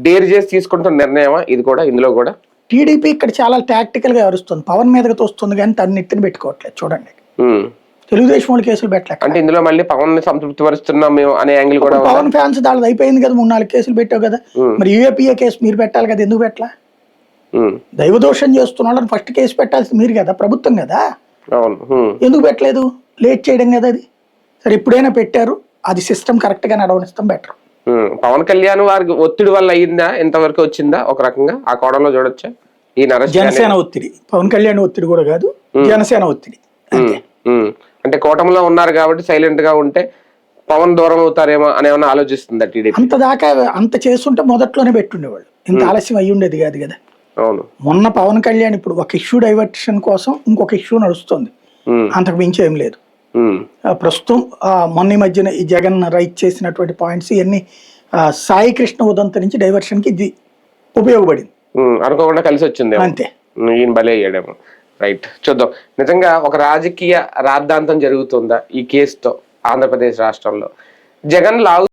Dare చేసి తీసుకుంటున్న నిర్ణయమా ఇది కూడా, ఇందులో కూడా టీడీపీ ఇక్కడ చాలా టాక్టికల్ గా వ్యవహరిస్తుంది. పవన్ మీదకి తోస్తుంది కానీ తన ఎత్తున పెట్టుకోవట్లేదు. చూడండి, తెలుగుదేశం వాళ్ళు కేసులు పెట్టలేదు. అంటే ఇందులో మళ్ళీ పవన్ ని సంతృప్తి పరుస్తున్నాం మేము అనే యాంగిల్ కూడా. పవన్ ఫ్యాన్స్ దాని అయిపోయింది కదా, 3-4 కేసులు పెట్టావు కదా, మరి యూఏపీఏ కేసు మీరు పెట్టాలి కదా, ఎందుకు పెట్టలా? దైవదోషం చేస్తున్న వాళ్ళని ఫస్ట్ కేసు పెట్టాల్సింది మీరు కదా, ప్రభుత్వం కదా, ఎందుకు పెట్టలేదు? లేట్ చేయడం కదా అది. సరే ఎప్పుడైనా పెట్టారు, అది సిస్టమ్ కరెక్ట్ గా నడవనిస్తాం బెటర్. పవన్ కళ్యాణ్ వారికి ఒత్తిడి వల్ల అయ్యిందా, ఎంతవరకు వచ్చిందా ఒక రకంగా ఆ కోణంలో చూడొచ్చా? ఈ జనసేన ఒత్తిడి, పవన్ కళ్యాణ్ ఒత్తిడి కూడా కాదు, జనసేన ఒత్తిడి. అంటే కూటమిలో ఉన్నారు కాబట్టి సైలెంట్ గా ఉంటే పవన్ దూరం అవుతారేమో అని ఏమన్నా ఆలోచిస్తుందా టీడీపీ? అంత దాకా అంత చేస్తుంటే మొదట్లోనే పెట్టుండేవాళ్ళు, ఇంత ఆలస్యం అయ్యి ఉండేది కాదు కదా. అవును, మొన్న పవన్ కళ్యాణ్ ఇప్పుడు ఒక ఇష్యూ డైవర్షన్ కోసం ఇంకొక ఇష్యూ నడుస్తుంది, అంతకు మించి ఏం లేదు. ప్రస్తుతం మొన్న మధ్యన ఈ జగన్ రైట్ చేసినటువంటి పాయింట్స్ ఇవన్నీ సాయి కృష్ణ ఉదంత నుంచి డైవర్షన్ కి ఇది ఉపయోగపడింది, అనుకోకుండా కలిసి వచ్చింది అంతే. ఈయన బలే అయ్యాడేమో. రైట్, చూద్దాం. నిజంగా ఒక రాజకీయ రాద్ధాంతం జరుగుతుందా ఈ కేసుతో ఆంధ్రప్రదేశ్ రాష్ట్రంలో? జగన్ లాగు